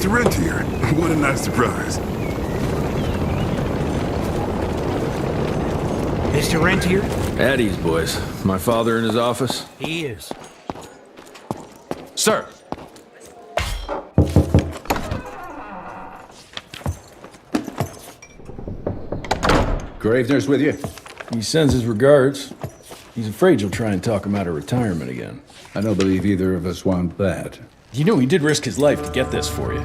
Mr. Rentier. What a nice surprise. Mr. Rentier? At ease, boys. My father in his office? He is. Sir! Gravener's with you? He sends his regards. He's afraid you'll try and talk him out of retirement again. I don't believe either of us want that. You know he did risk his life to get this for you.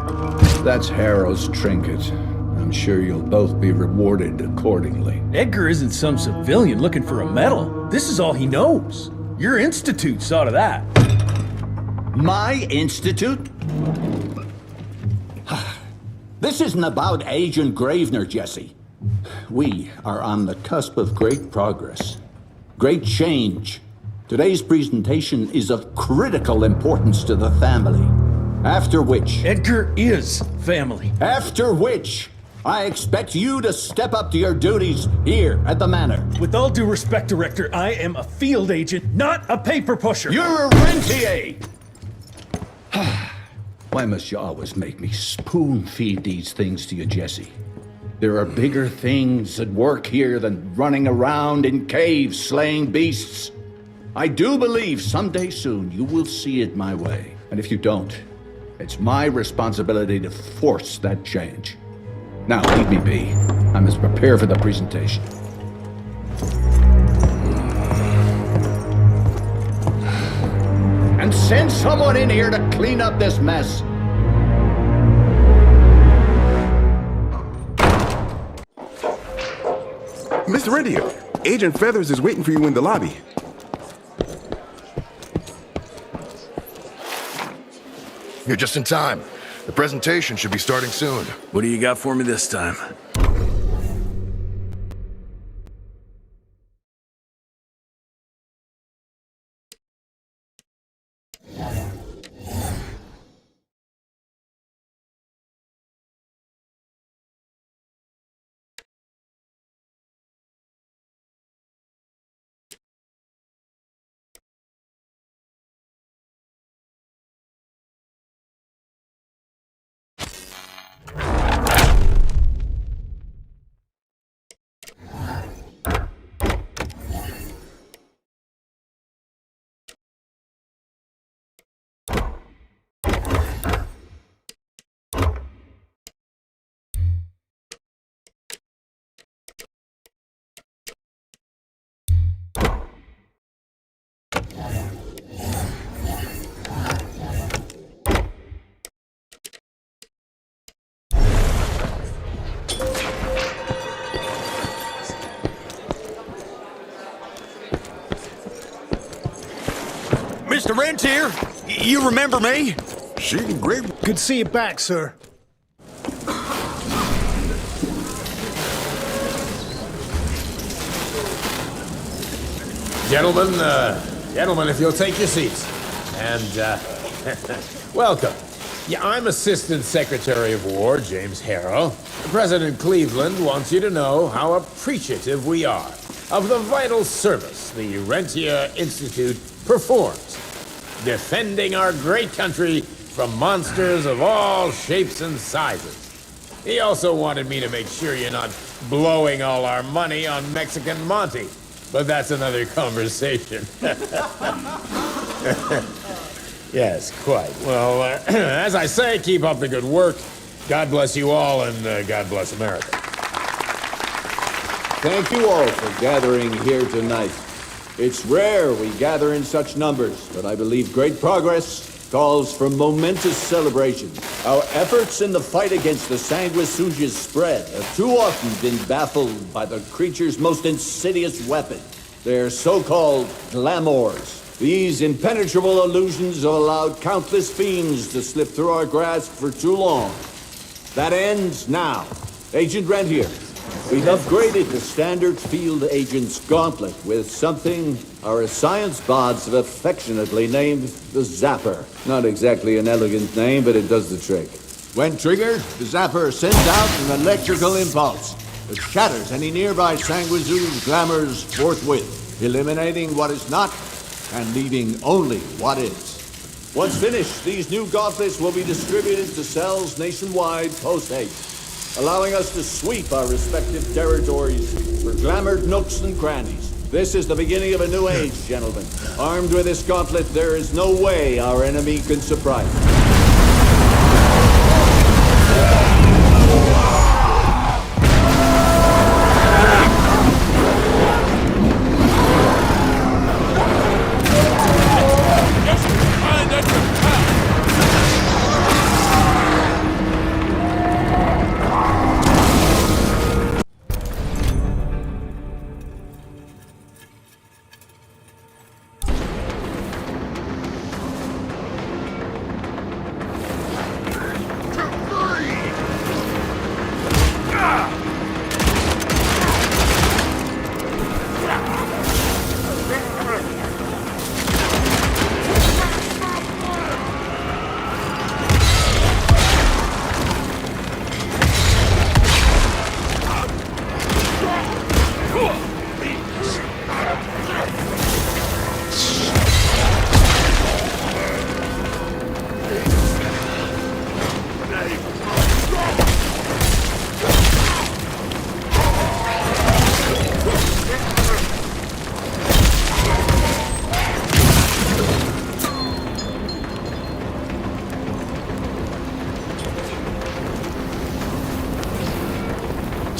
That's Harrow's trinket. I'm sure you'll both be rewarded accordingly. Edgar isn't some civilian looking for a medal. This is all he knows. Your institute saw to that. My institute? This isn't about Agent Gravener, Jesse. We are on the cusp of great progress. Great change. Today's presentation is of critical importance to the family. After which... Edgar is family. After which, I expect you to step up to your duties here at the Manor. With all due respect, Director, I am a field agent, not a paper pusher. You're a rentier! Why must you always make me spoon-feed these things to you, Jesse? There are bigger things at work here than running around in caves slaying beasts. I do believe someday soon you will see it my way. And if you don't, it's my responsibility to force that change. Now, leave me be. I must prepare for the presentation. And send someone in here to clean up this mess. Mr. Rentier, Agent Feathers is waiting for you in the lobby. You're just in time. The presentation should be starting soon. What do you got for me this time? Mr. Rentier, you remember me? Shooting great. Good to see you back, sir. Gentlemen, if you'll take your seats. And, welcome. Yeah, I'm Assistant Secretary of War, James Harrow. President Cleveland wants you to know how appreciative we are of the vital service the Rentier Institute performs, defending our great country from monsters of all shapes and sizes. He also wanted me to make sure you're not blowing all our money on Mexican Monty, but that's another conversation. Yes, quite. Well, as I say, keep up the good work. God bless you all, and God bless America. Thank you all for gathering here tonight. It's rare we gather in such numbers, but I believe great progress calls for momentous celebration. Our efforts in the fight against the sanguisuga's spread have too often been baffled by the creature's most insidious weapon, their so-called glamours. These impenetrable illusions have allowed countless fiends to slip through our grasp for too long. That ends now. Agent Rentier, we've upgraded the standard field agent's gauntlet with something our science bots have affectionately named the Zapper. Not exactly an elegant name, but it does the trick. When triggered, the Zapper sends out an electrical impulse that shatters any nearby sanguisuga's glamours forthwith, eliminating what is not and leaving only what is. Once finished, these new gauntlets will be distributed to cells nationwide post-haste, allowing us to sweep our respective territories for glamored nooks and crannies. This is the beginning of a new age, gentlemen. Armed with this gauntlet, there is no way our enemy can surprise us.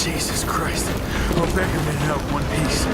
Jesus Christ. I'll beg him in out one piece.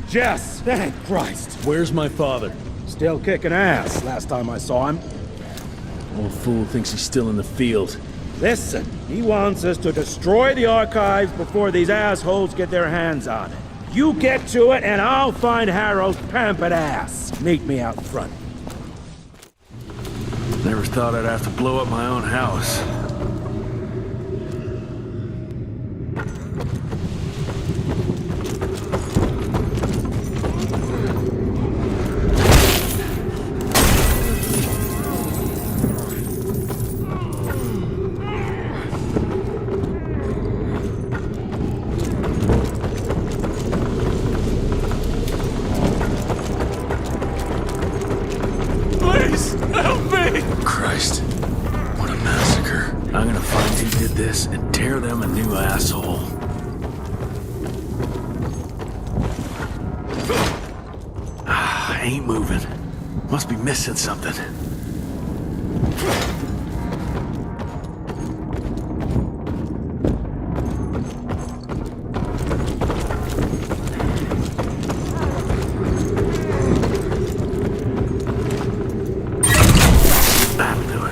Jess! Thank Christ! Where's my father? Still kicking ass, last time I saw him. Old fool thinks he's still in the field. Listen, he wants us to destroy the archives before these assholes get their hands on it. You get to it, and I'll find Harrow's pampered ass. Meet me out front. Never thought I'd have to blow up my own house. Please, help me! Christ, what a massacre. I'm gonna find who did this and tear them a new asshole. Ain't moving. Must be missing something. That'll do it.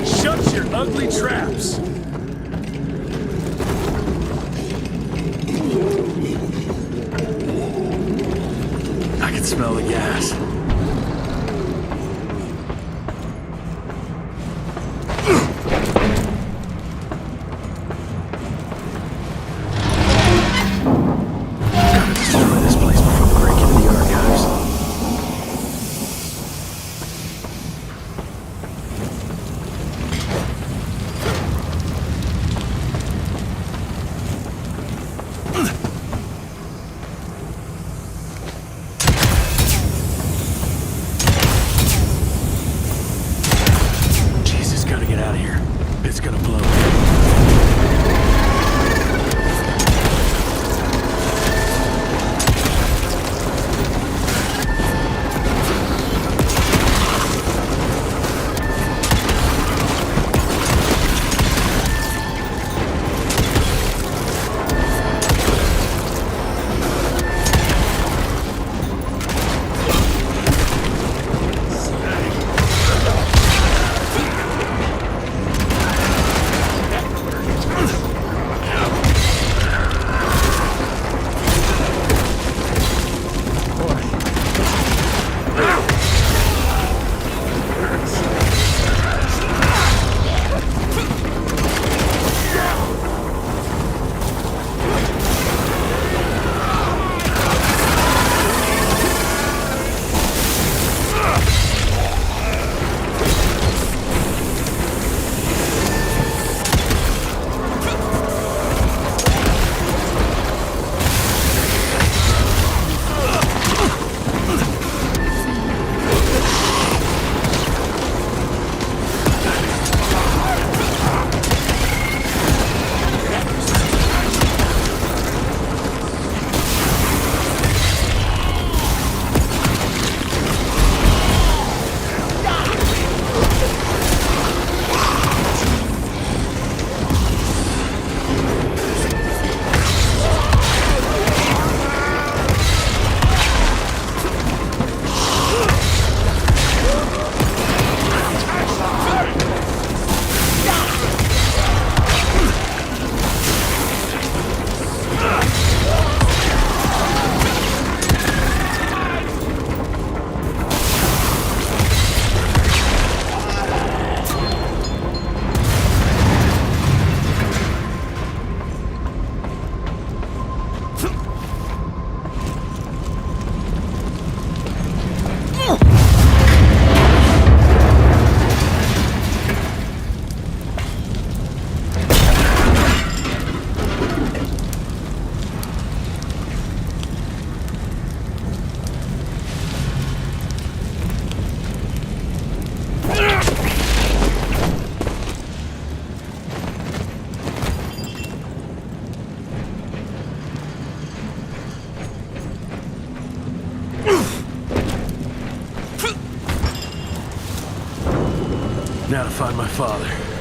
Shut your ugly traps! I can smell the gas. Gotta destroy this place before we break into the archives. Jesus, gotta get out of here. It's gonna blow. now to find my father.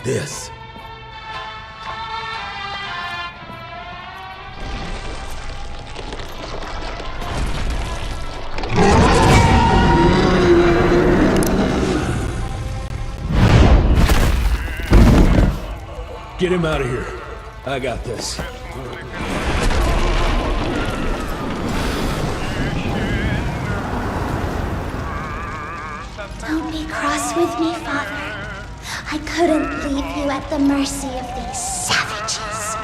This. Get him out of here. I got this. Don't be cross with me, Father. I couldn't leave you at the mercy of these savages.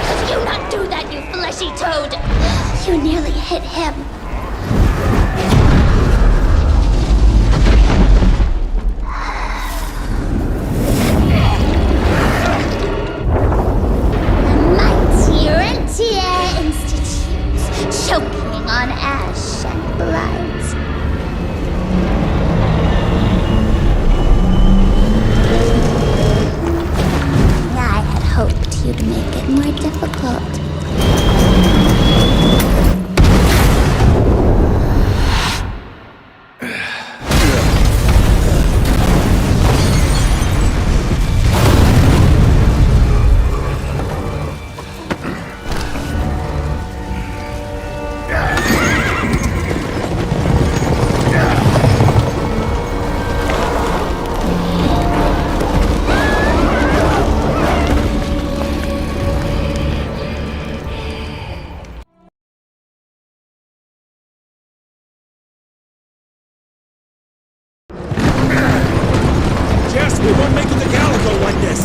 Could you not do that, you fleshy toad? You nearly hit him. The mighty Rentier Institute, choking on ash and blood. Hoped you'd make it more difficult. We won't make it to Calico like this!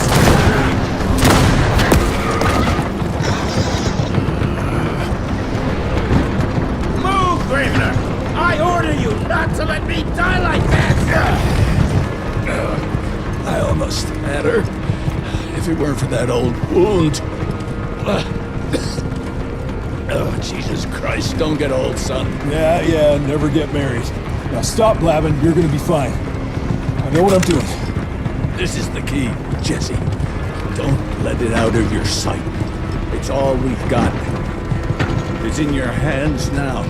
Move, Gravener! I order you not to let me die like that! I almost had her. If it weren't for that old wound. Oh, Jesus Christ, don't get old, son. Yeah, never get married. Now stop blabbing, you're gonna be fine. I know what I'm doing. This is the key, Jesse. Don't let it out of your sight. It's all we've got. It's in your hands now.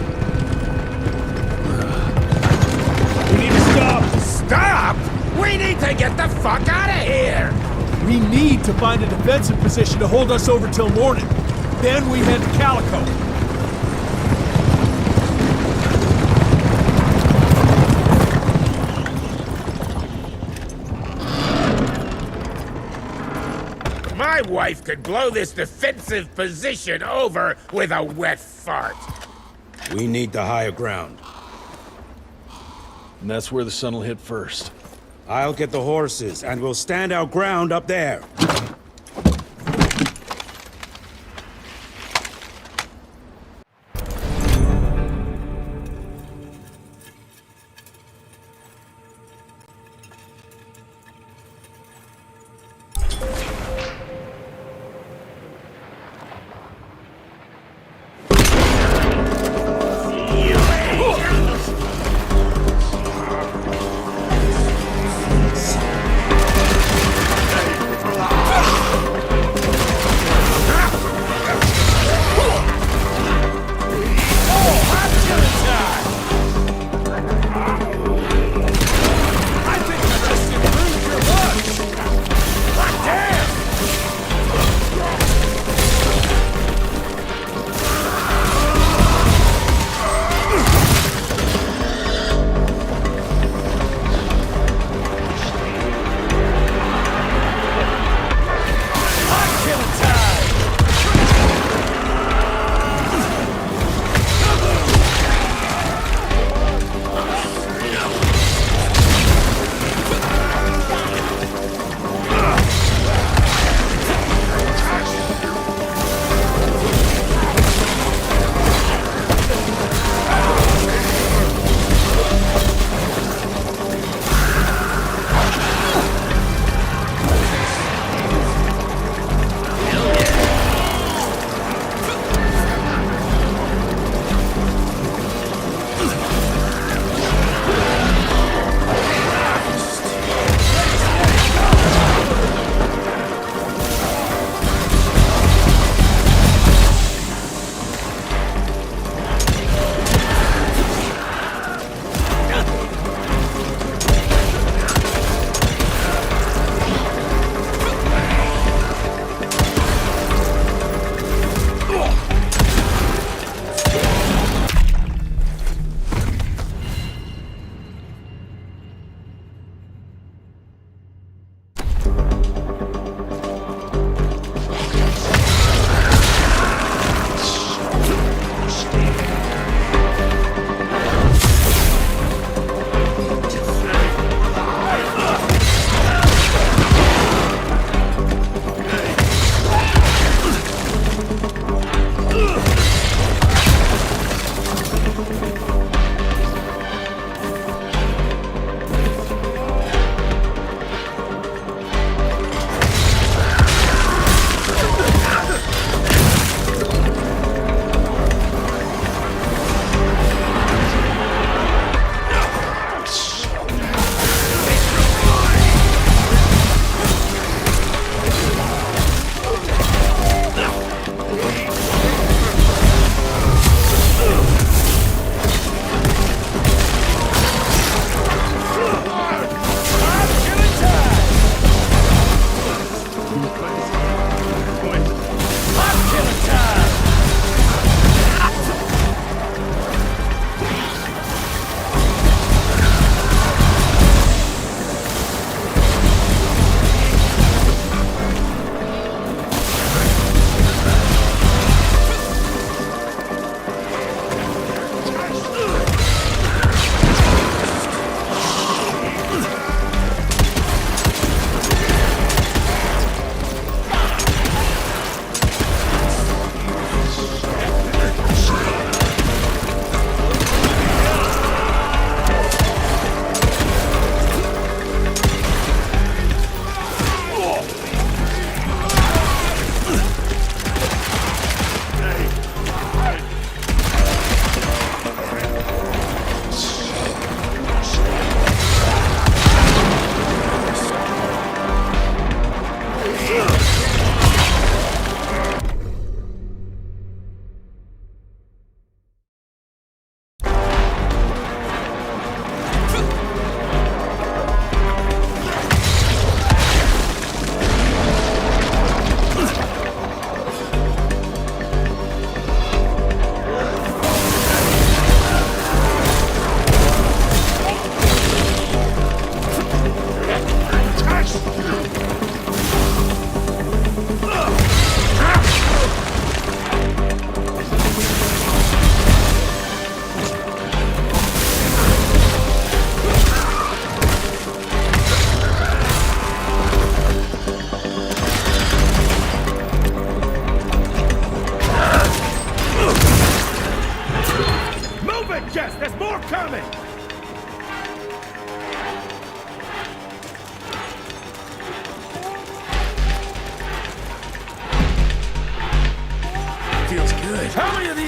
We need to stop! Stop?! We need to get the fuck out of here! We need to find a defensive position to hold us over till morning. Then we head to Calico. my wife could blow this defensive position over with a wet fart. We need the higher ground. And that's where the sun will hit first. I'll get the horses, and we'll stand our ground up there.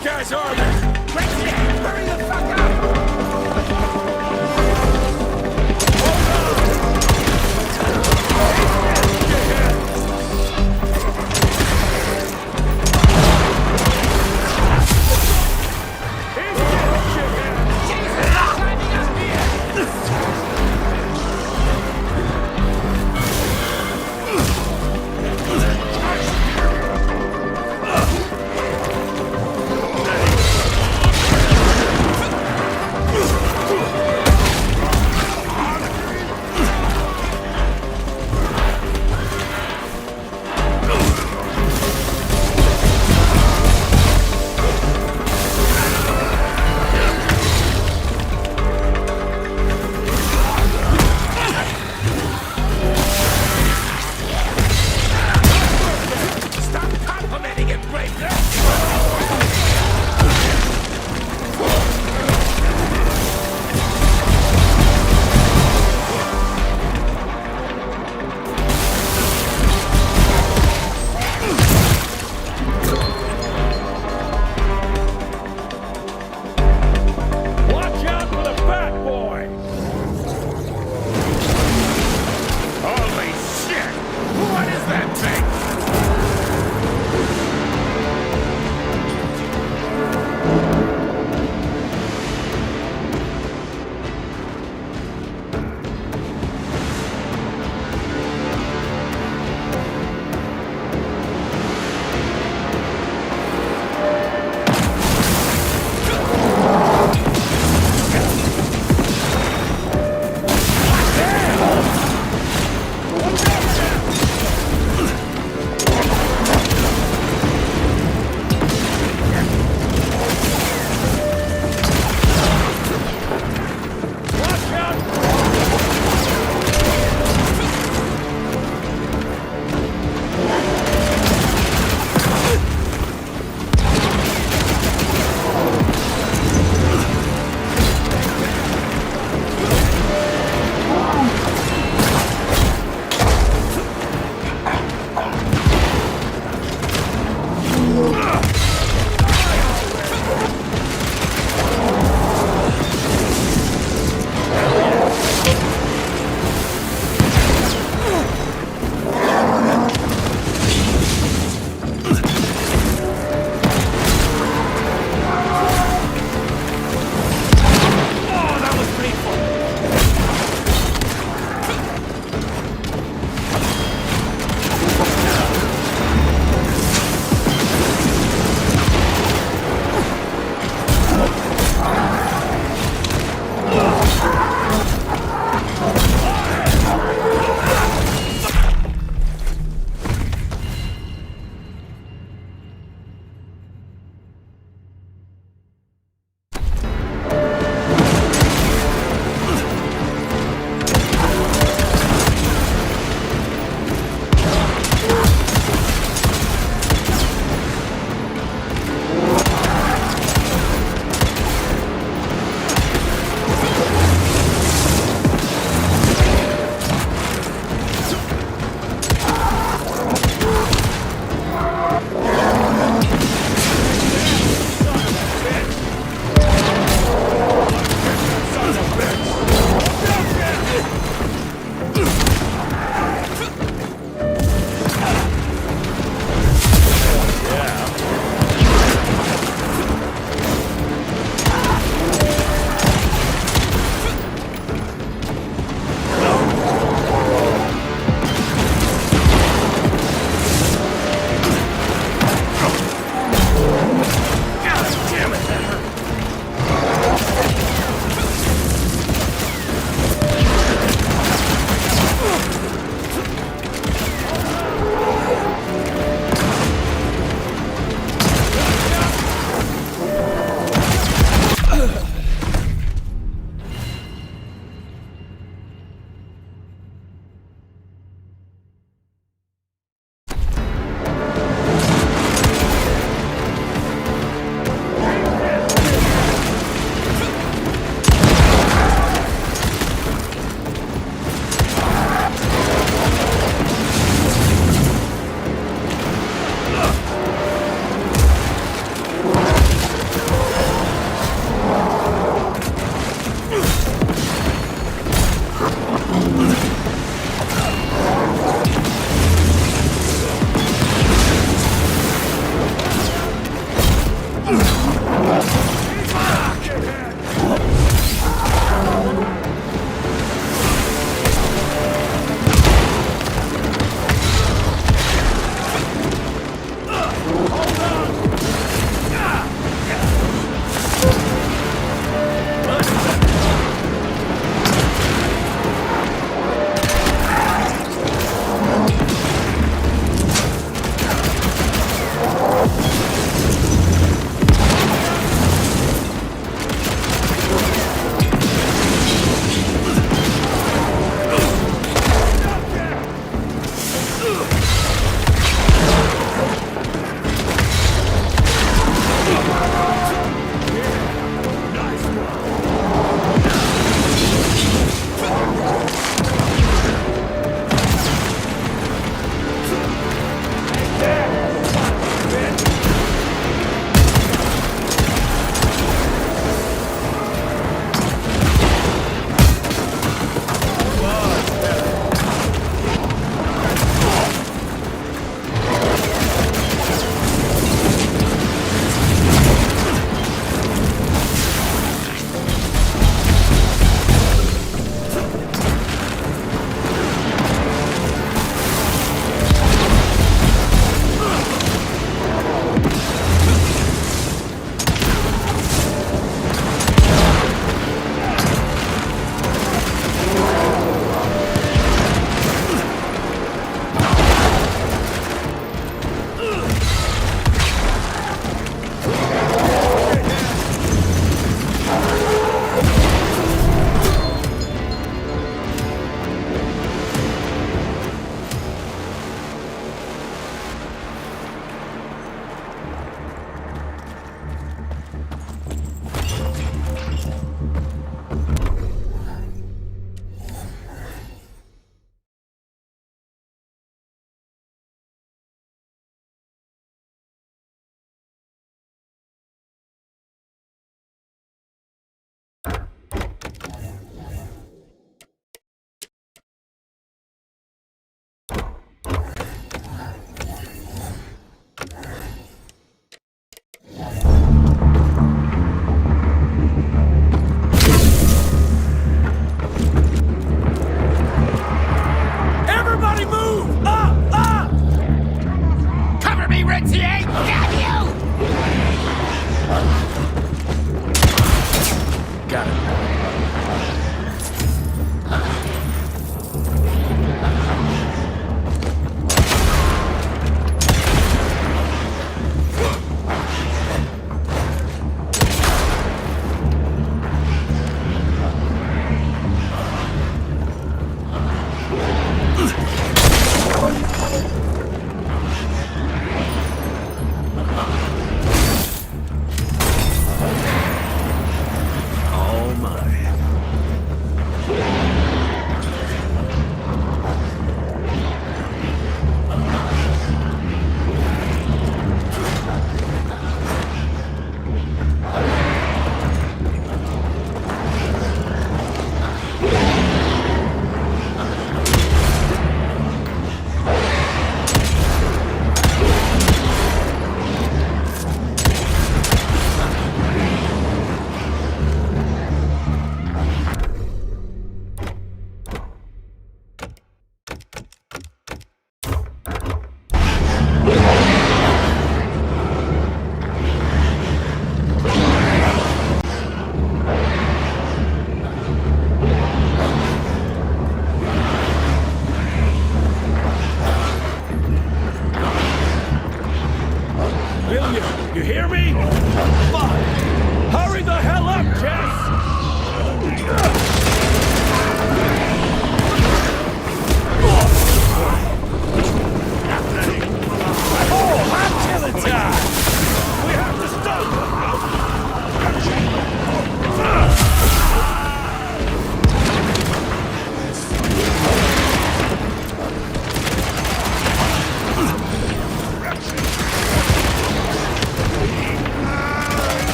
these guys are then? Hurry the fuck up!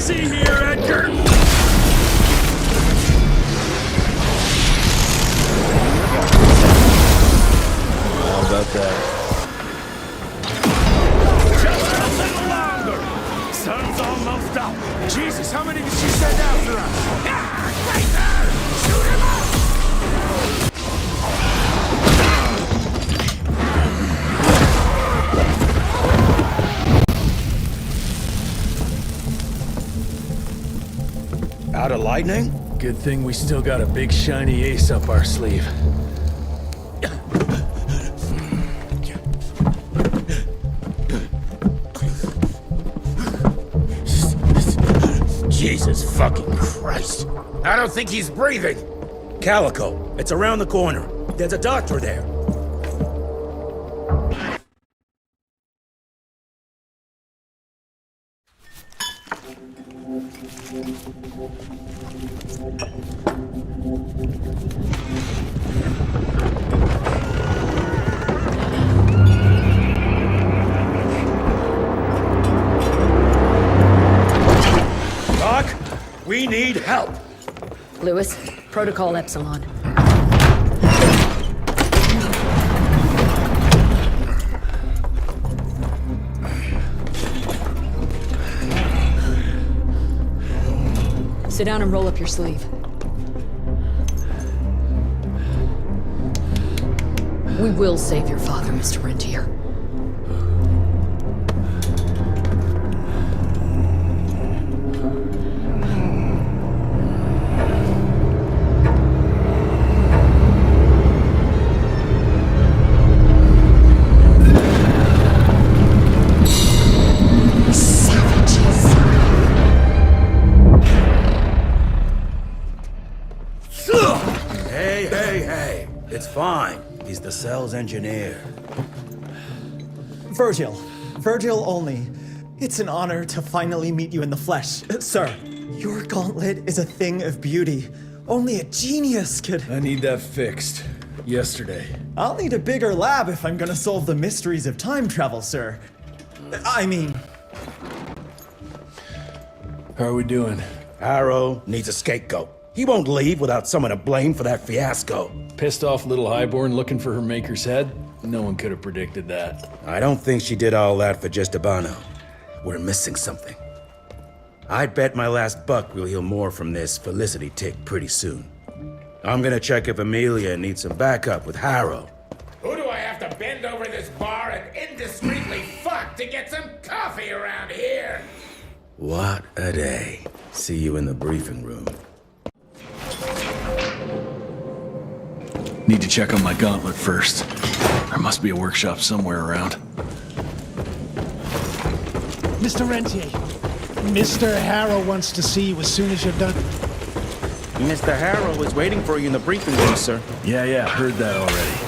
see here, Edgar? How about that? Just a little longer! Sun's almost up! Jesus, how many did she send after us? Yeah, right there! Shoot him up! Out of lightning? Good thing we still got a big shiny ace up our sleeve. Jesus fucking Christ. I don't think he's breathing. Calico, it's around the corner. There's a doctor there. Doc, we need help. Lewis, Protocol Epsilon. Sit down and roll up your sleeve. We will save your father, Mr. Rentier. Hey, it's fine. He's the cell's engineer. Virgil only. It's an honor to finally meet you in the flesh. Sir, your gauntlet is a thing of beauty. Only a genius could... I need that fixed. Yesterday. I'll need a bigger lab if I'm gonna solve the mysteries of time travel, sir. I mean... How are we doing? Harrow needs a scapegoat. He won't leave without someone to blame for that fiasco. Pissed off little highborn looking for her maker's head? No one could have predicted that. I don't think she did all that for just Abano. We're missing something. I'd bet my last buck we'll hear more from this Felicity tick pretty soon. I'm gonna check if Amelia needs some backup with Harrow. Who do I have to bend over this bar and indiscreetly fuck to get some coffee around here? What a day. See you in the briefing room. Need to check on my gauntlet first. There must be a workshop somewhere around. Mr. Rentier, Mr. Harrow wants to see you as soon as you're done. Mr. Harrow is waiting for you in the briefing room, sir. Yeah, heard that already.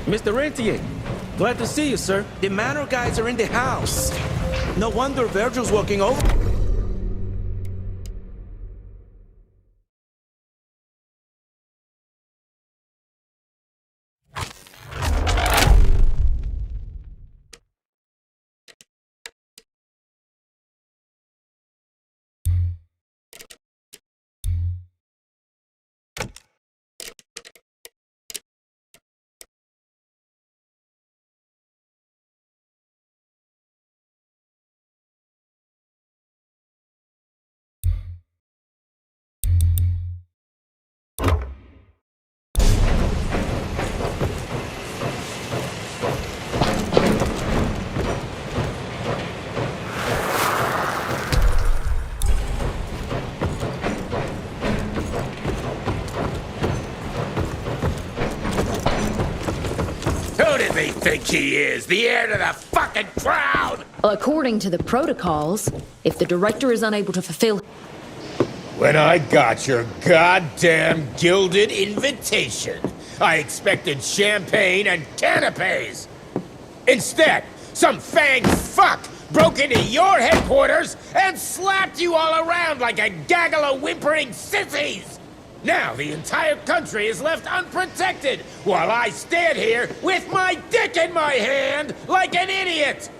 Mr. Rentier, glad to see you, sir. The manor guys are in the house. No wonder Virgil's walking over. Who does he think he is? The heir to the fucking crown? Well, according to the protocols, if the director is unable to fulfill... When I got your goddamn gilded invitation, I expected champagne and canapes. Instead, some fang fuck broke into your headquarters, and slapped you all around like a gaggle of whimpering sissies! Now the entire country is left unprotected, while I stand here with my dick in my hand like an idiot!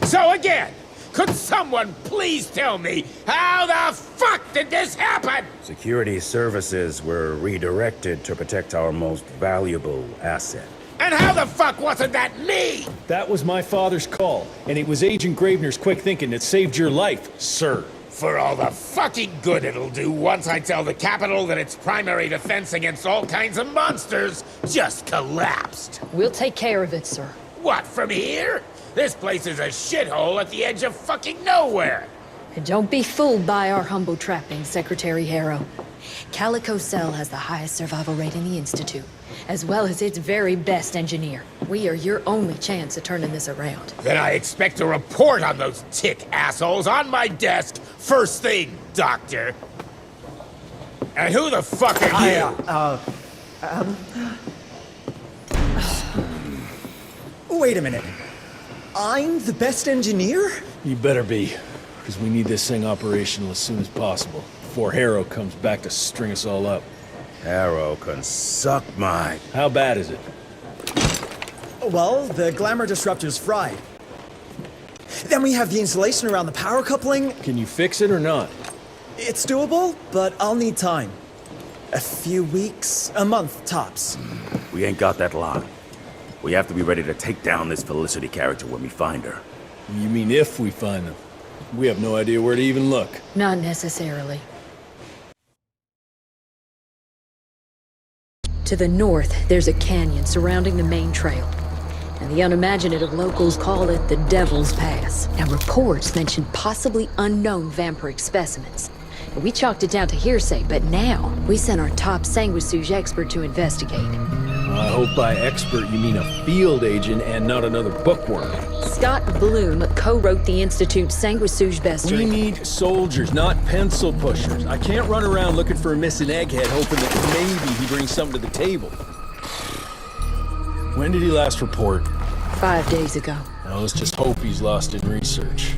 So again, could someone please tell me how the fuck did this happen? Security services were redirected to protect our most valuable asset. And how the fuck wasn't that me? That was my father's call, and it was Agent Gravener's quick thinking that saved your life, sir. For all the fucking good it'll do once I tell the Capitol that its primary defense against all kinds of monsters just collapsed. We'll take care of it, sir. What, from here? This place is a shithole at the edge of fucking nowhere. And don't be fooled by our humble trappings, Secretary Harrow. Calico Cell has the highest survival rate in the Institute, as well as its very best engineer. We are your only chance at turning this around. Then I expect a report on those tick assholes on my desk first thing, Doctor. And who the fuck are you? Wait a minute. I'm the best engineer? You better be, because we need this thing operational as soon as possible, before Harrow comes back to string us all up. Harrow can suck my... How bad is it? Well, the glamour disruptor's fried. Then we have the insulation around the power coupling. Can you fix it or not? It's doable, but I'll need time. A few weeks, a month tops. We ain't got that long. We have to be ready to take down this Felicity character when we find her. You mean if we find them? We have no idea where to even look. Not necessarily. To the north, there's a canyon surrounding the main trail. And the unimaginative locals call it the Devil's Pass. Now, reports mention possibly unknown vampiric specimens. And we chalked it down to hearsay, but now we sent our top sanguisuge expert to investigate. I hope by expert you mean a field agent and not another bookworm. Scott Bloom co-wrote the Institute's sanguisuge bestiary. We need soldiers, not pencil pushers. I can't run around looking for a missing egghead hoping that maybe he brings something to the table. When did he last report? 5 days ago. Now let's just hope he's lost in research.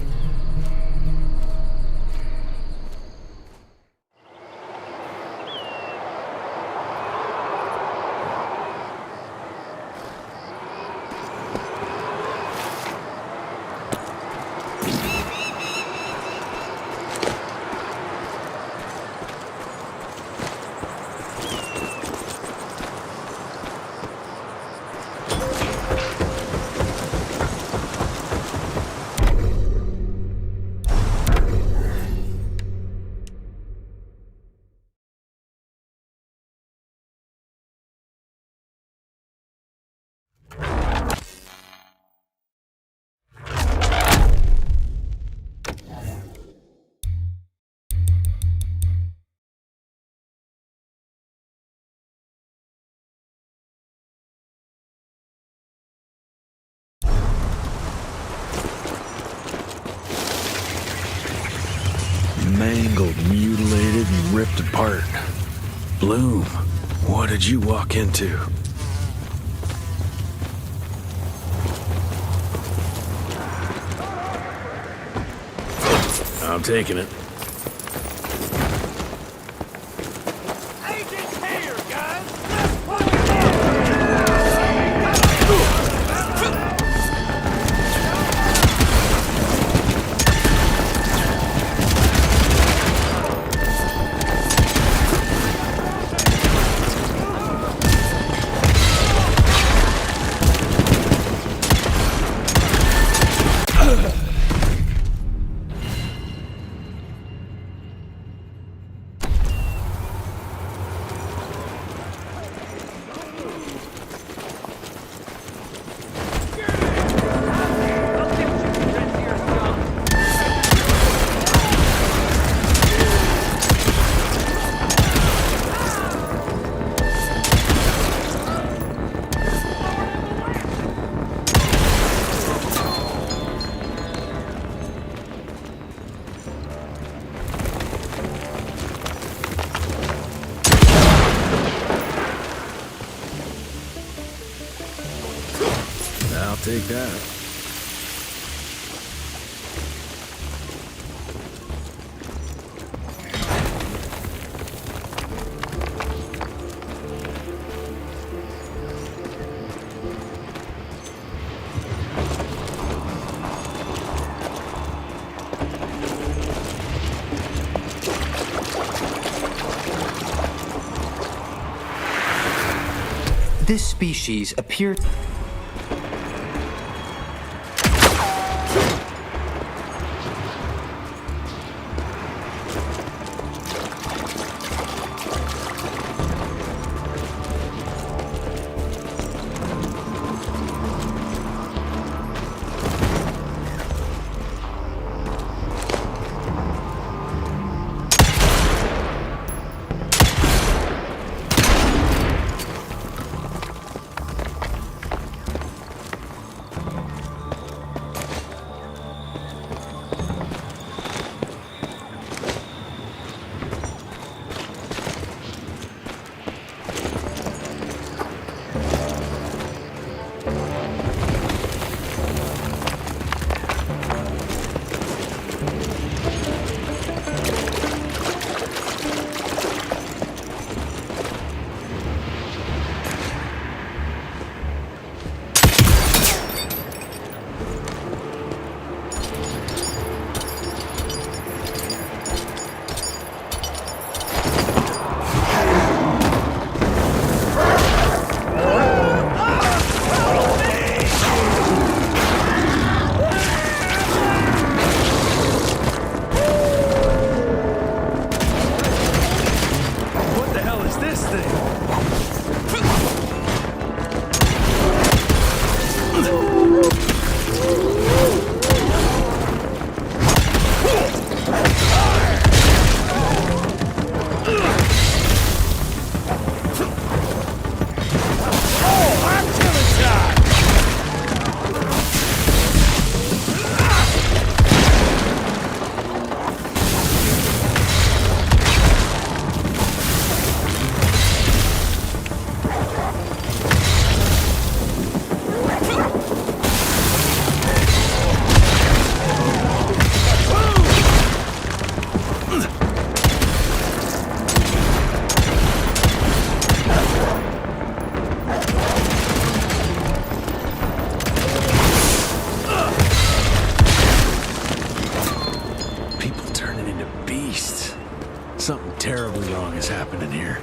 Mangled, mutilated, and ripped apart. Bloom, what did you walk into? I'm taking it. Take that. This species appears... Something terribly wrong is happening here.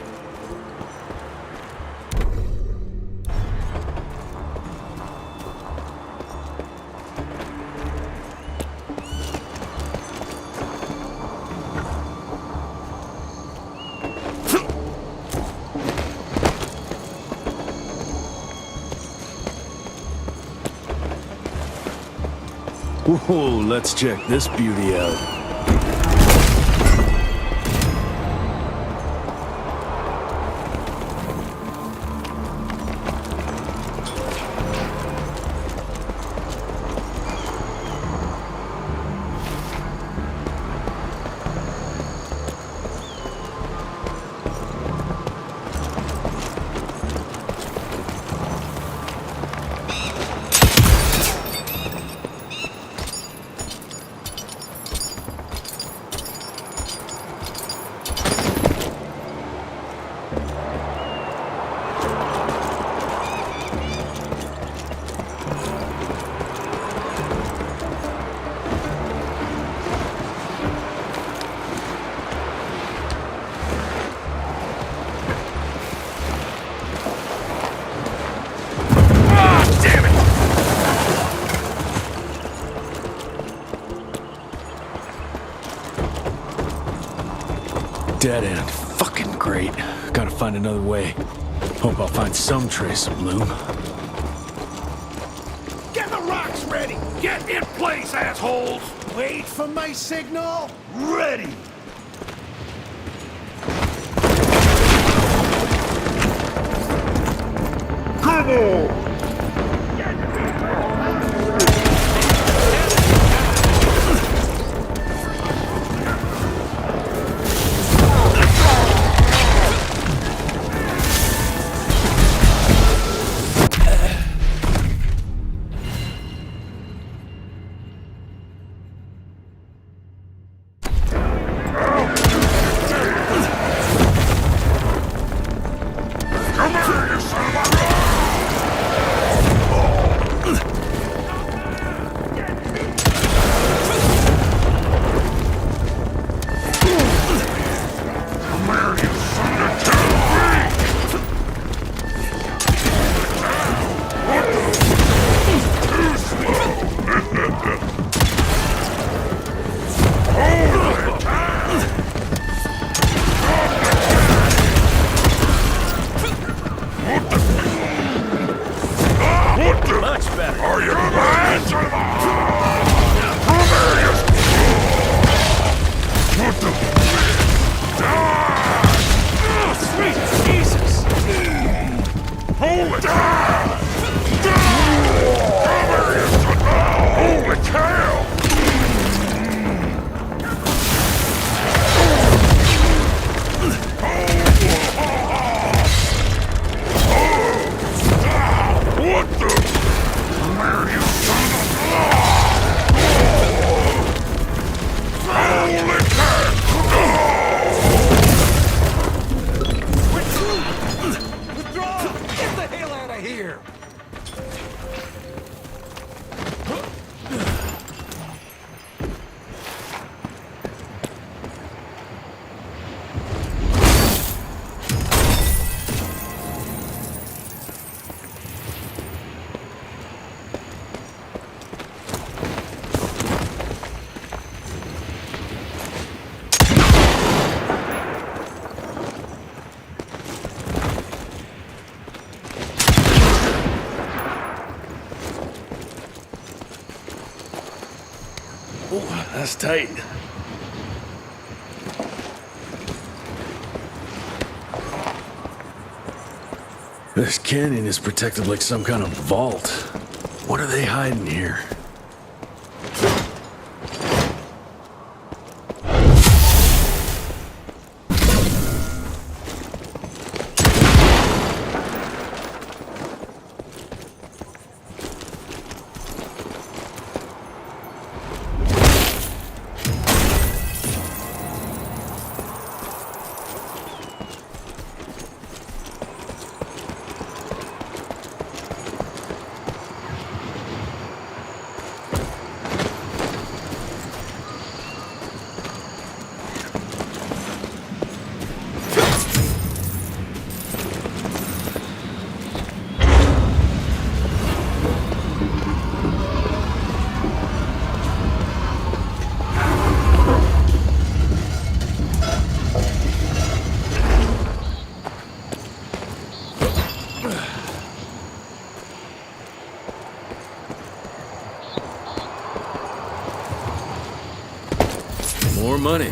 Whoa, let's check this beauty out. Dead end. Fucking great. Gotta find another way. Hope I'll find some trace of Bloom. Get the rocks ready! Get in place, assholes! Wait for my signal. Ready! Come on! Oh, that's tight. This canyon is protected like some kind of vault. What are they hiding here? More money.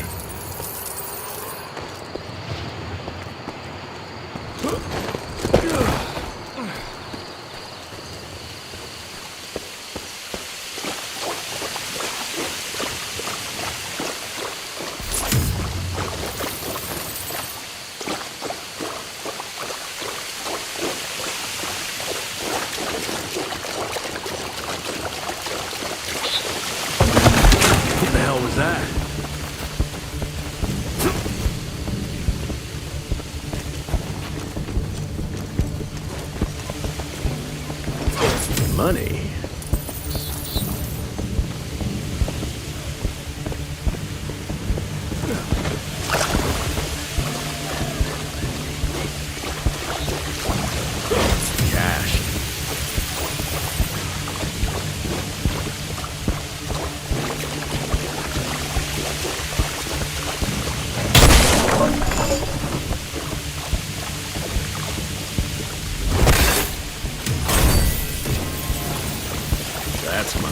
What the hell was that? Money. Cash. That's mine.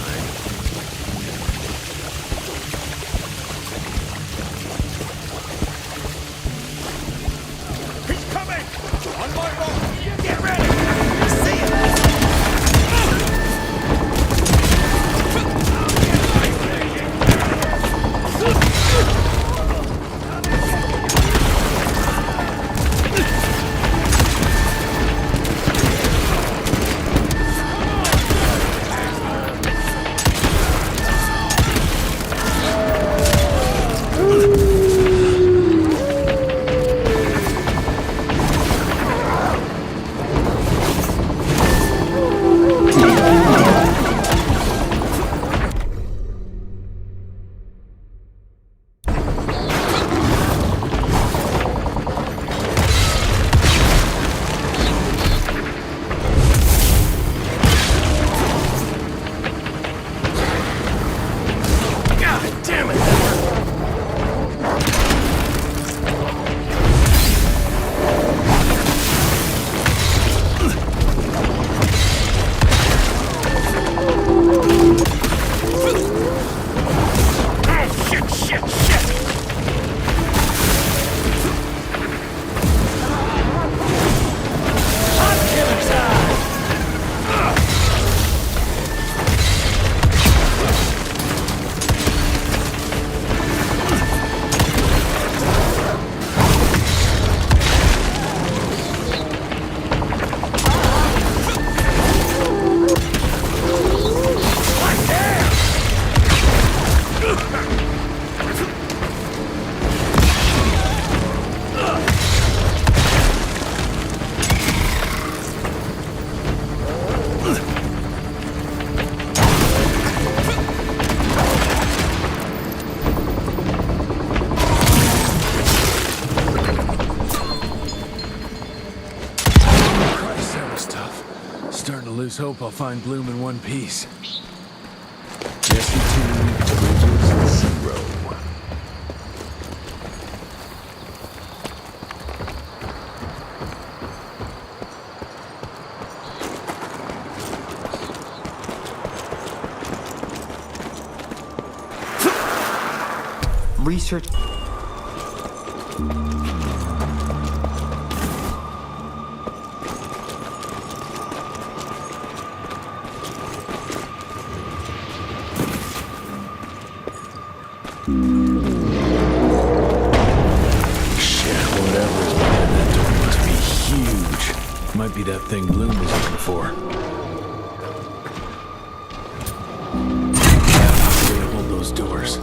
He's coming! On my road! Get ready! See him! lose hope I'll find Bloom in one piece. Jesse 2, Bridges 0. research... Might be that thing Bloom was looking for. Yeah, way to hold those doors.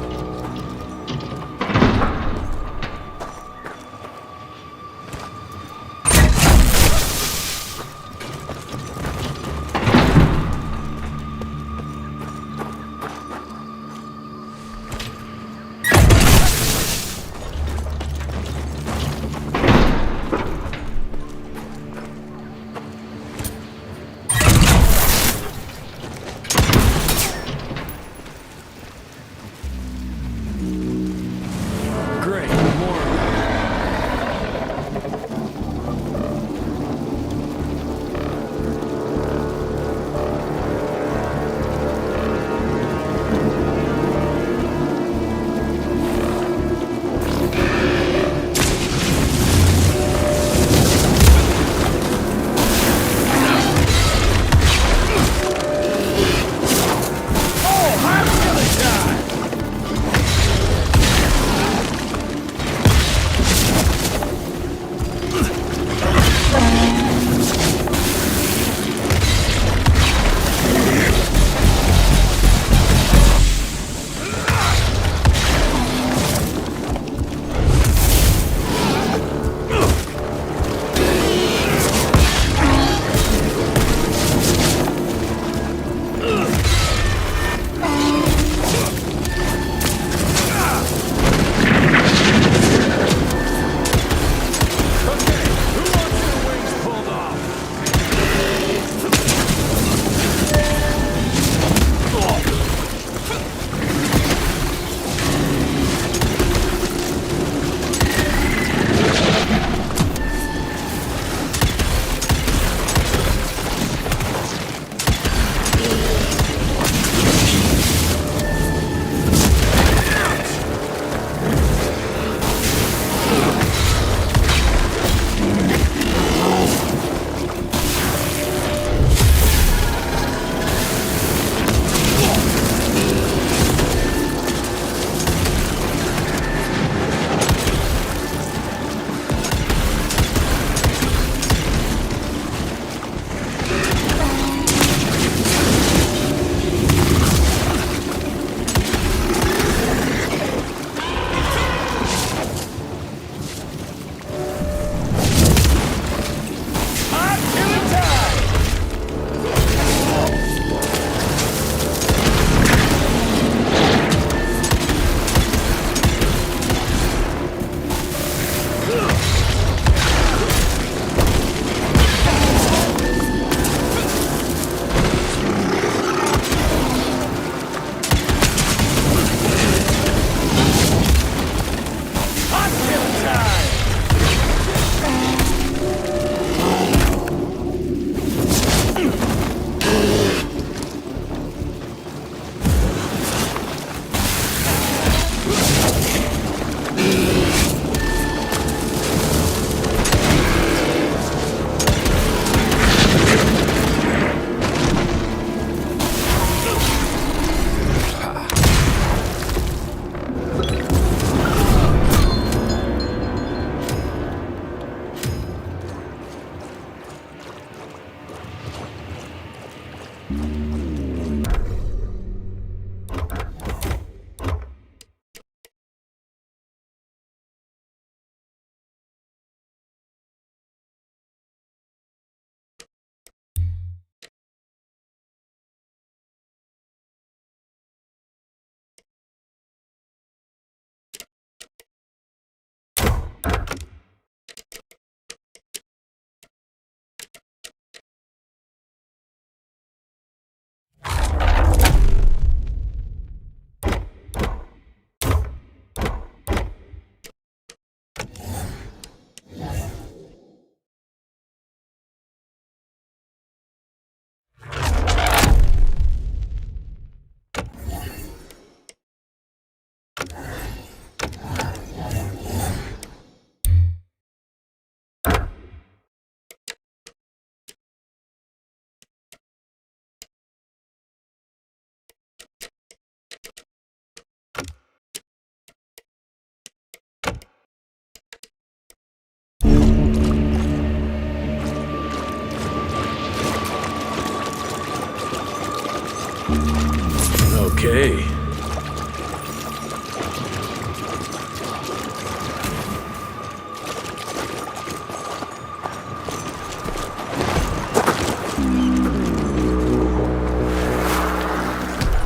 Okay.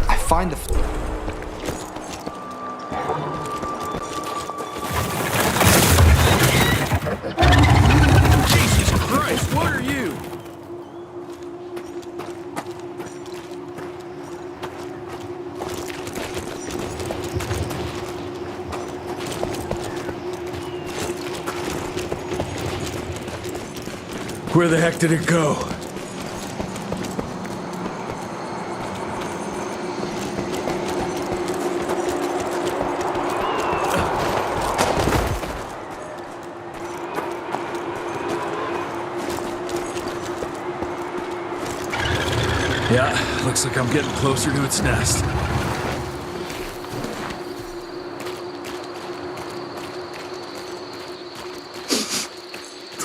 I find the... Jesus Christ, what are you? Where the heck did it go? Yeah, looks like I'm getting closer to its nest.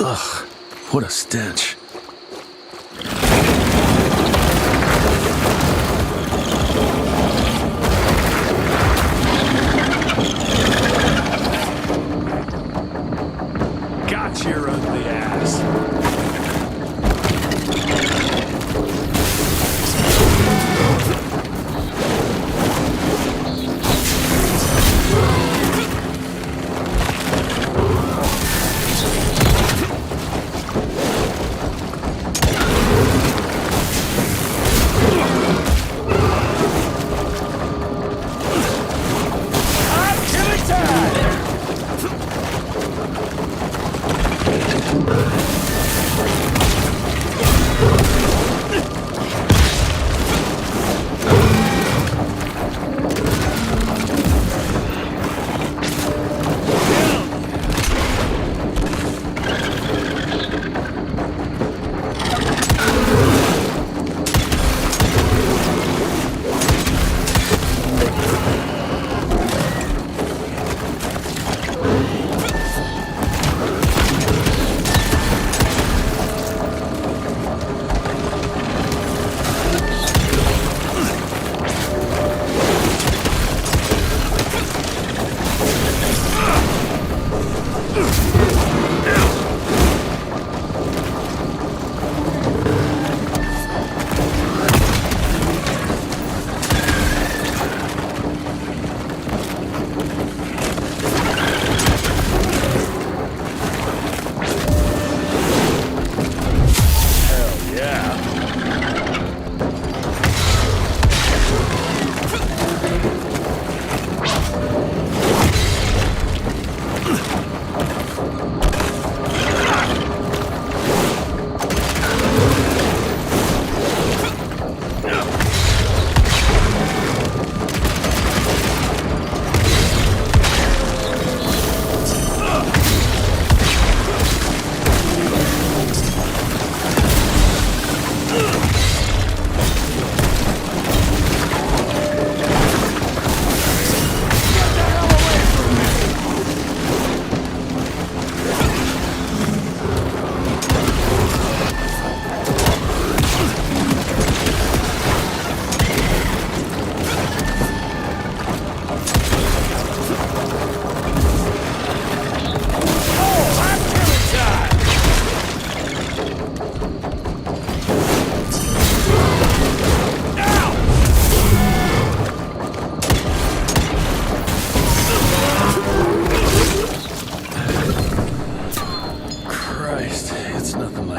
Ugh, what a stench. Gotcha, your ugly ass.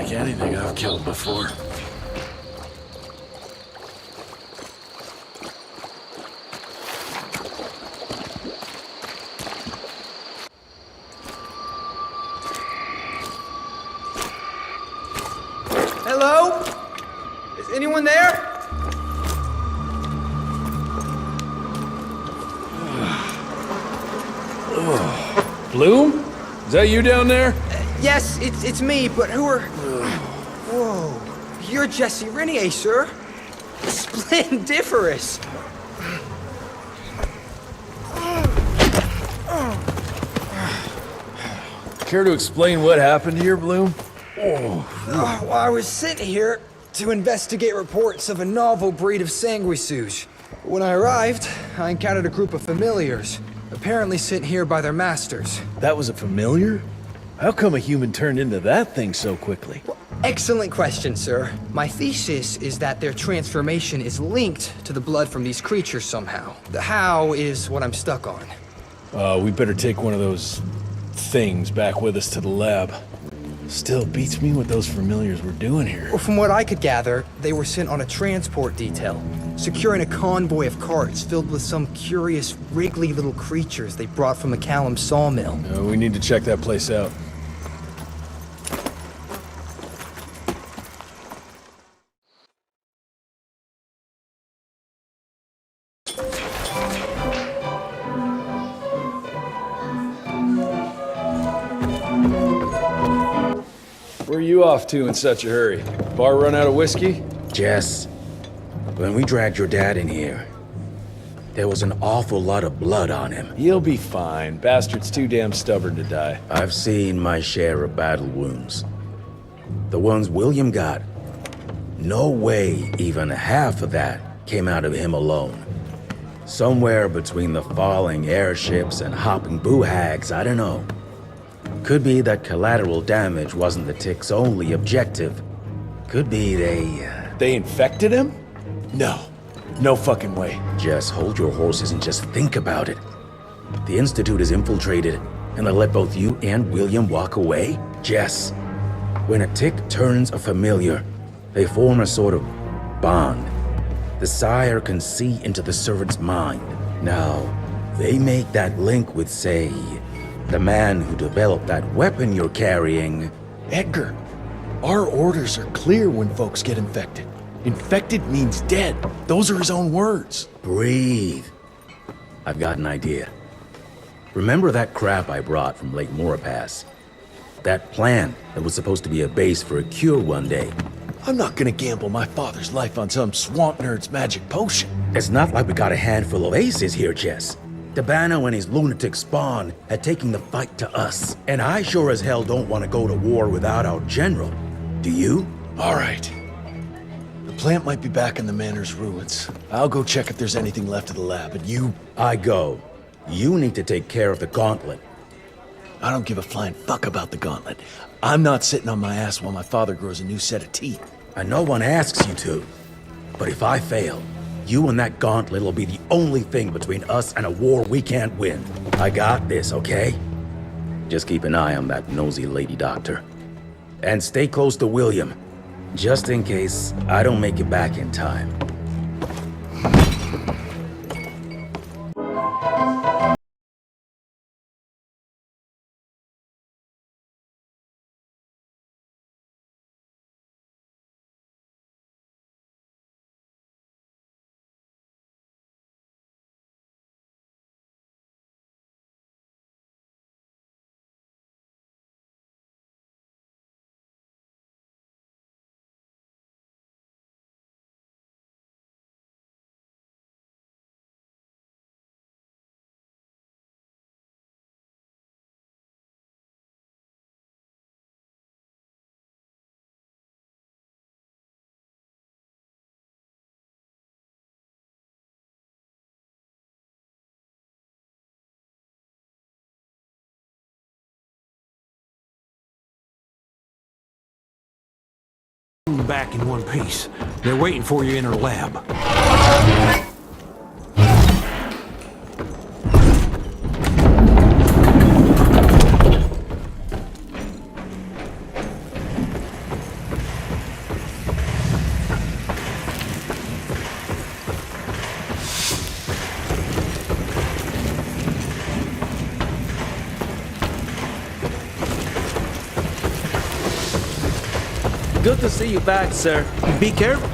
Anything I've killed before. Hello? Is anyone there? Bloom? Is that you down there? Yes, it's me, but who are... Whoa. You're Jesse Renier, sir. Splendiferous. Care to explain what happened here, Bloom? Well, I was sent here to investigate reports of a novel breed of sanguisuge. When I arrived, I encountered a group of familiars, apparently sent here by their masters. That was a familiar? How come a human turned into that thing so quickly? Excellent question, sir. My thesis is that their transformation is linked to the blood from these creatures somehow. The how is what I'm stuck on. We better take one of those things back with us to the lab. Still beats me what those familiars were doing here. Well, from what I could gather, they were sent on a transport detail, securing a convoy of carts filled with some curious, wriggly little creatures they brought from the Callum sawmill. We need to check that place out. Where are you off to in such a hurry? Bar run out of whiskey? Jess, when we dragged your dad in here, there was an awful lot of blood on him. He'll be fine. Bastard's too damn stubborn to die. I've seen my share of battle wounds. The ones William got, no way even half of that came out of him alone. Somewhere between the falling airships and hopping boo-hags, I don't know. Could be that collateral damage wasn't the Tick's only objective. Could be They infected him? No. No fucking way. Just hold your horses and just think about it. The Institute is infiltrated, and they let both you and William walk away? Jess, when a Tick turns a familiar, they form a sort of bond. The sire can see into the servant's mind. Now, they make that link with, say, the man who developed that weapon you're carrying. Edgar, our orders are clear when folks get infected. Infected means dead. Those are his own words. Breathe. I've got an idea. Remember that crap I brought from Lake Morapass? That plant that was supposed to be a base for a cure one day. I'm not gonna gamble my father's life on some swamp nerd's magic potion. It's not like we got a handful of aces here, Jess. Dabano and his lunatic spawn had taken the fight to us. And I sure as hell don't want to go to war without our general. Do you? All right. The plant might be back in the manor's ruins. I'll go check if there's anything left of the lab, and you... I go. You need to take care of the gauntlet. I don't give a flying fuck about the gauntlet. I'm not sitting on my ass while my father grows a new set of teeth. And no one asks you to. But if I fail, you and that gauntlet will be the only thing between us and a war we can't win. I got this, okay? Just keep an eye on that nosy lady doctor. And stay close to William, just in case I don't make it back in time. Back in one piece. They're waiting for you in her lab. Good to see you back, sir. Be careful.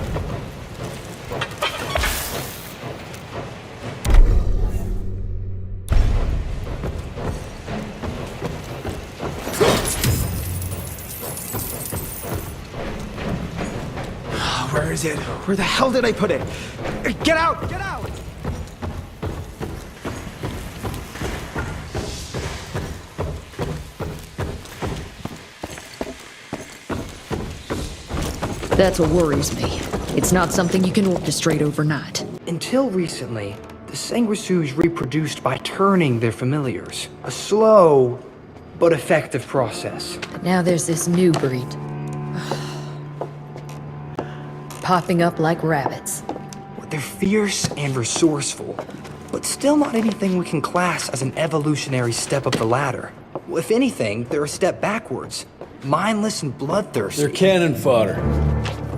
Where is it? Where the hell did I put it? Get out! Get out! That's what worries me. It's not something you can orchestrate overnight. Until recently, the sanguisues reproduced by turning their familiars. A slow but effective process. But now there's this new breed. Popping up like rabbits. They're fierce and resourceful, but still not anything we can class as an evolutionary step up the ladder. If anything, they're a step backwards. Mindless and bloodthirsty. They're cannon fodder.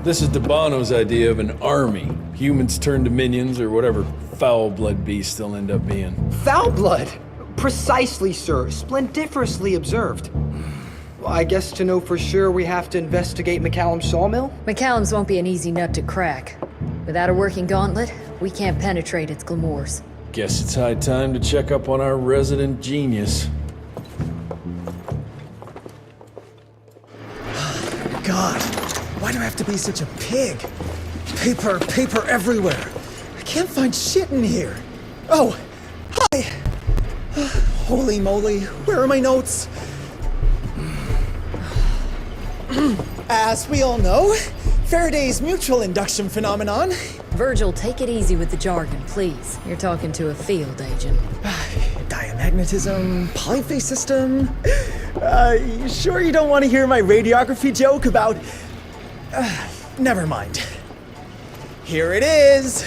This is Dabano's idea of an army. Humans turn to minions or whatever foul blood beasts they'll end up being. Foul blood? Precisely, sir. Splendiferously observed. Well, I guess to know for sure we have to investigate McCallum's sawmill? McCallum's won't be an easy nut to crack. Without a working gauntlet, we can't penetrate its glamours. Guess it's high time to check up on our resident genius. God, why do I have to be such a pig? Paper everywhere. I can't find shit in here. Oh, hi. Holy moly, where are my notes? As we all know, Faraday's mutual induction phenomenon. Virgil, take it easy with the jargon, please. You're talking to a field agent. Diamagnetism, polyphase system. You sure you don't want to hear my radiography joke about... never mind. Here it is.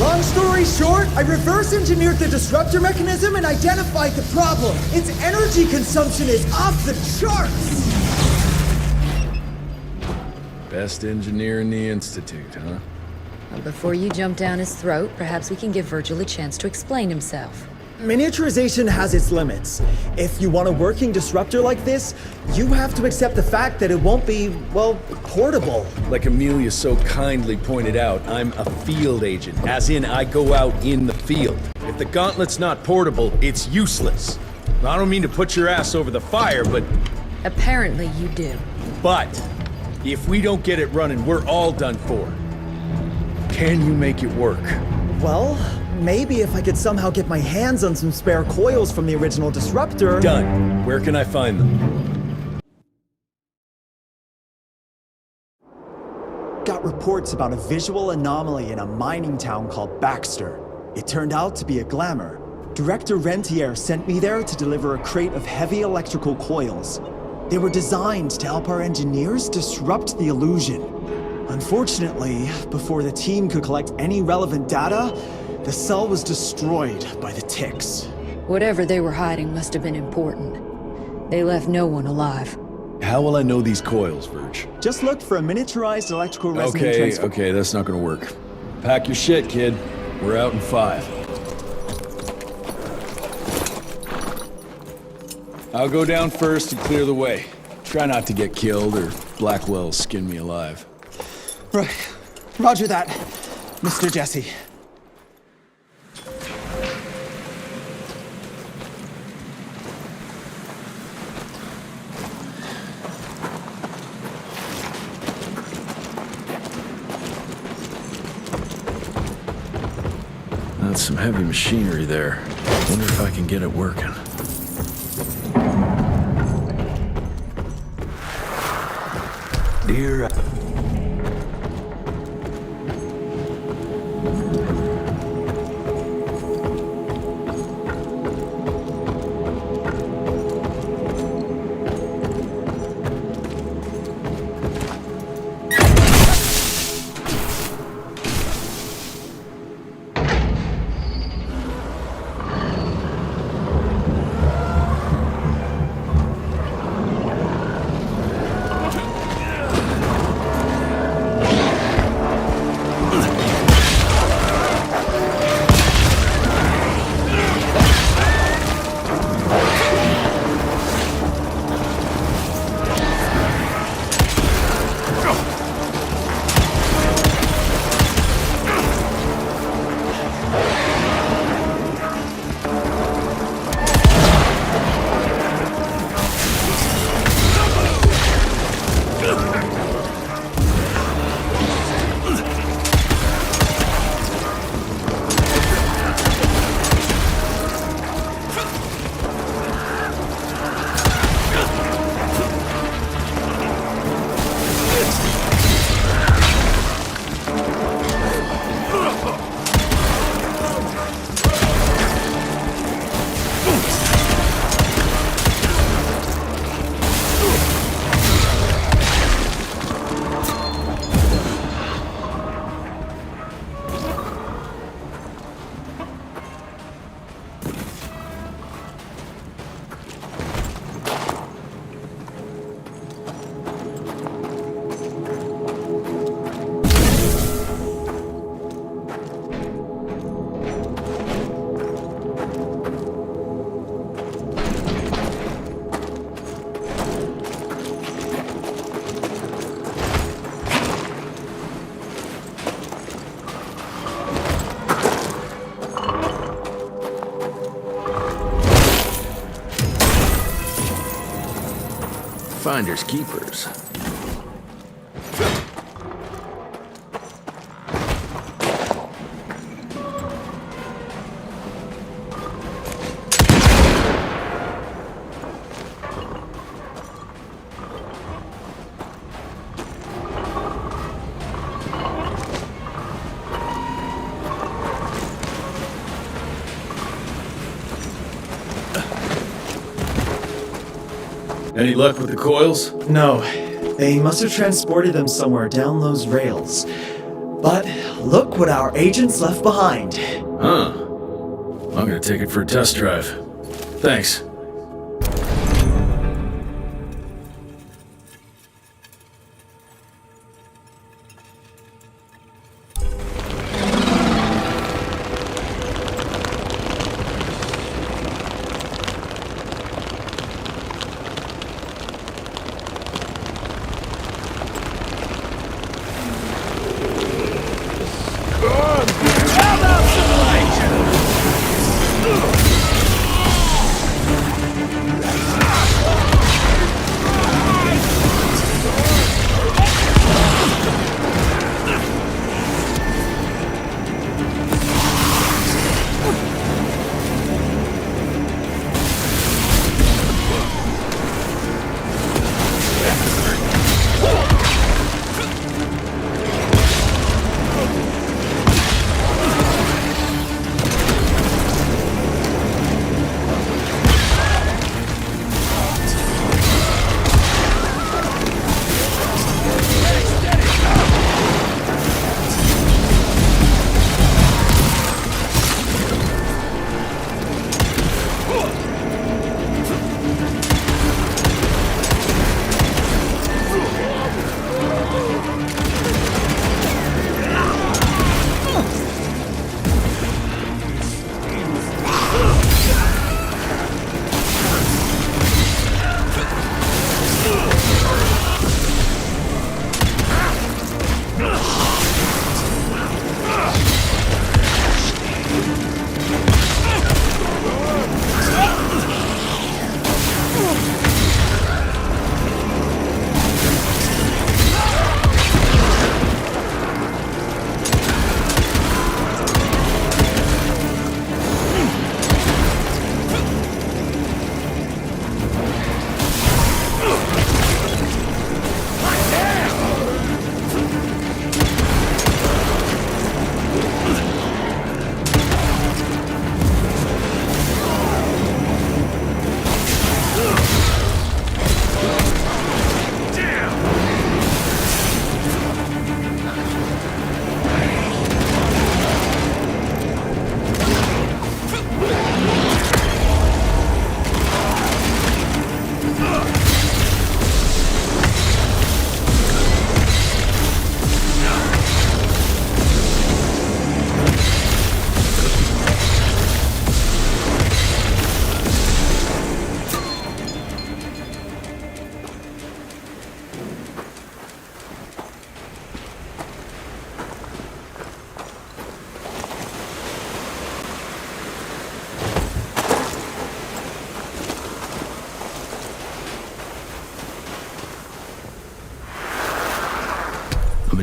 Long story short, I reverse engineered the disruptor mechanism and identified the problem. Its energy consumption is off the charts. Best engineer in the Institute, huh? Well, before you jump down his throat, perhaps we can give Virgil a chance to explain himself. Miniaturization has its limits. If you want a working disruptor like this, you have to accept the fact that it won't be, well, portable. Like Amelia so kindly pointed out, I'm a field agent, as in I go out in the field. If the gauntlet's not portable, it's useless. I don't mean to put your ass over the fire, but... Apparently you do. But, if we don't get it running, we're all done for. Can you make it work? Well, maybe if I could somehow get my hands on some spare coils from the original disruptor... Done. Where can I find them? Got reports about a visual anomaly in a mining town called Baxter. It turned out to be a glamour. Director Rentier sent me there to deliver a crate of heavy electrical coils. They were designed to help our engineers disrupt the illusion. Unfortunately, before the team could collect any relevant data, the cell was destroyed by the ticks. Whatever they were hiding must have been important. They left no one alive. How will I know these coils, Verge? Just look for a miniaturized electrical resonant transfer. Okay, that's not gonna work. Pack your shit, kid. We're out in 5. I'll go down first and clear the way. Try not to get killed or Blackwell skin me alive. Right. Roger that, Mr. Jesse. That's some heavy machinery there. Wonder if I can get it working. Dear... Finders keepers. Any luck with the coils? No. They must have transported them somewhere down those rails. But look what our agents left behind. Huh. I'm gonna take it for a test drive. Thanks.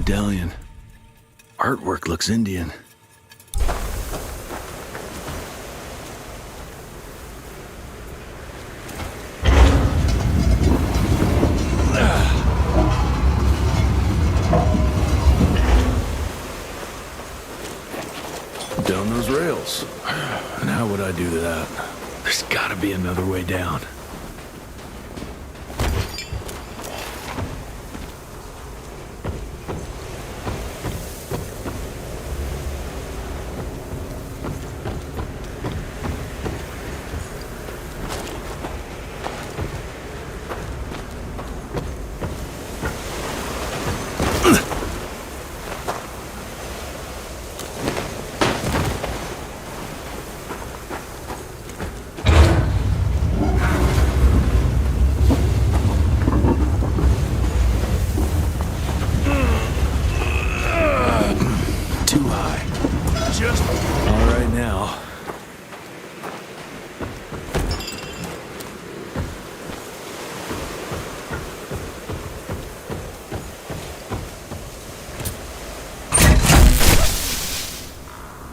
Medallion. Artwork looks Indian. Down those rails. And how would I do that? There's gotta be another way down.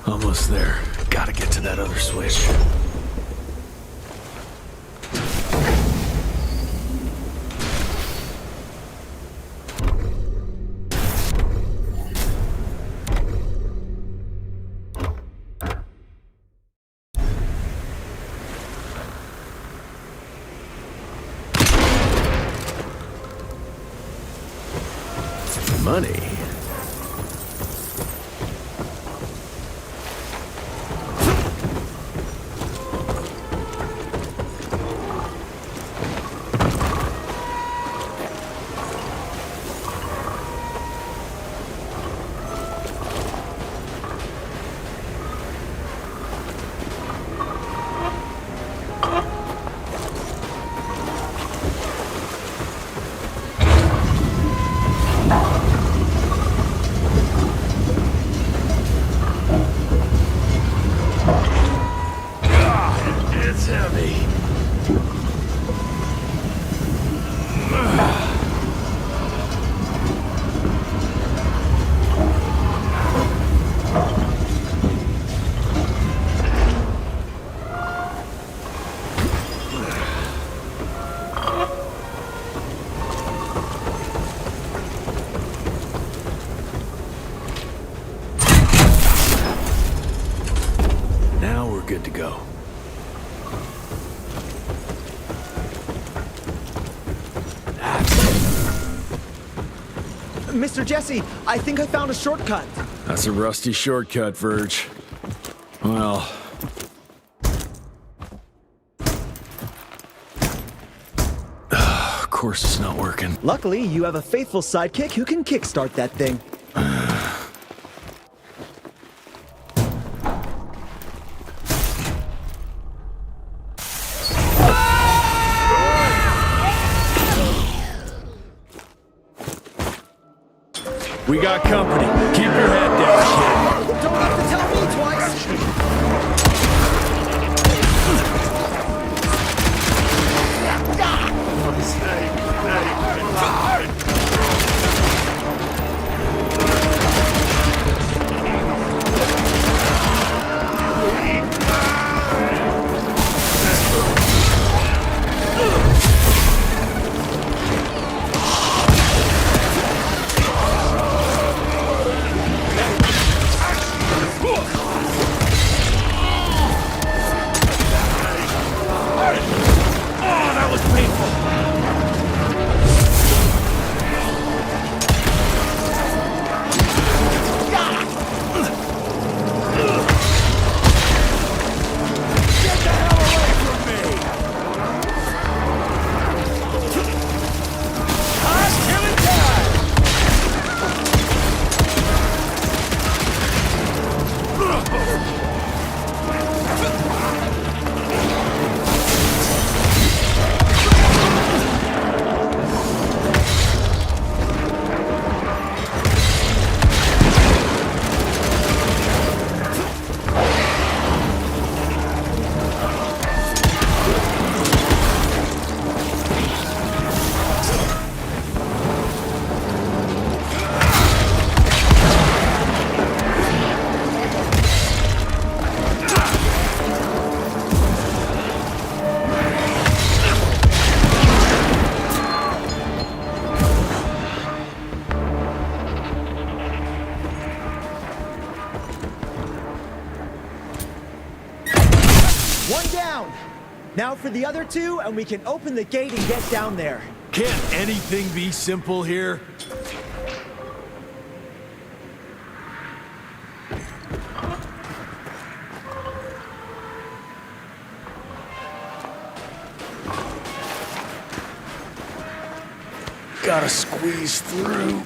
Almost there. Gotta get to that other switch. Money. It's heavy. Now we're good to go. Mr. Jesse, I think I found a shortcut. That's a rusty shortcut, Verge. Well... of course it's not working. Luckily, you have a faithful sidekick who can kickstart that thing. We got company. Keep your head down, kid. Don't have to tell me twice. One down. Now for the other two, and we can open the gate and get down there. Can't anything be simple here? Gotta squeeze through.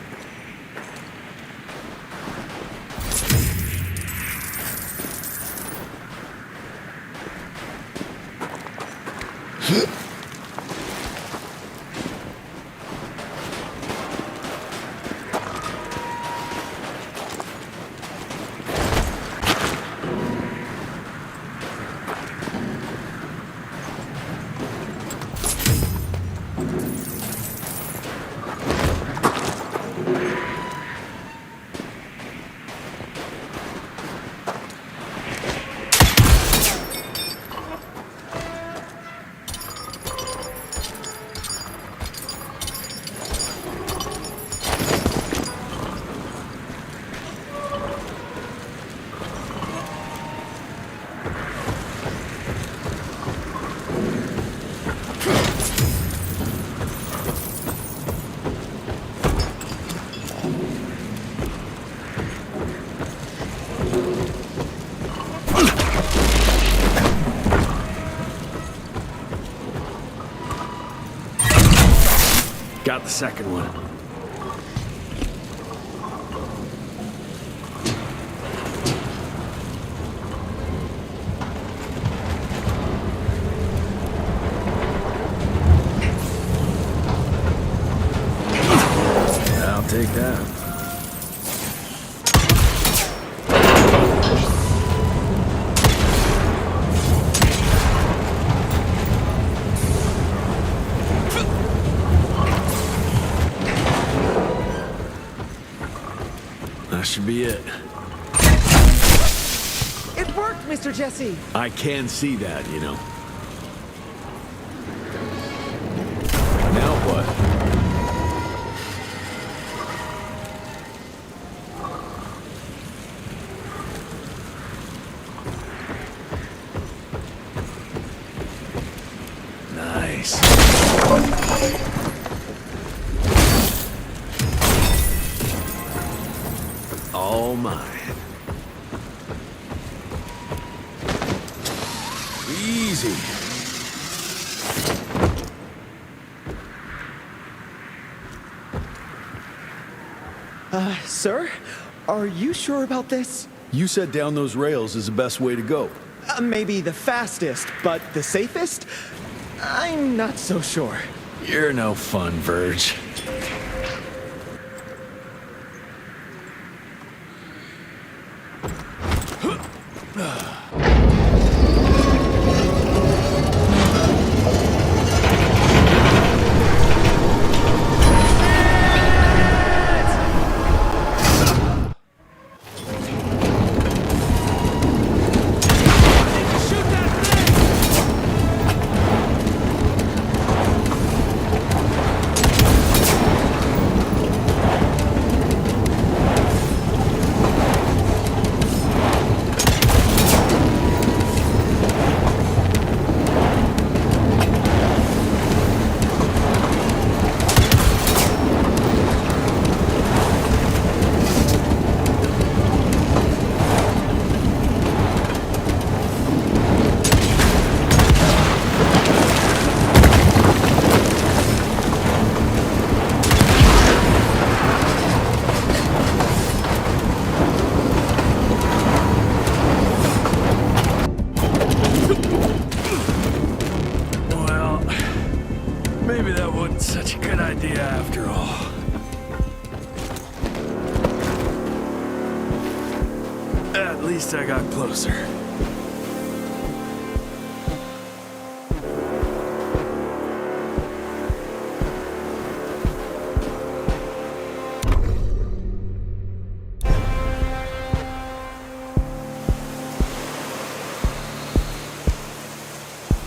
Got the second one. I'll take that. That should be it. It worked, Mr. Jesse! I can see that, you know. Now what? Nice. All mine. Easy. Sir? Are you sure about this? You said down those rails is the best way to go. Maybe the fastest, but the safest? I'm not so sure. You're no fun, Verge. Maybe that wasn't such a good idea after all. At least I got closer.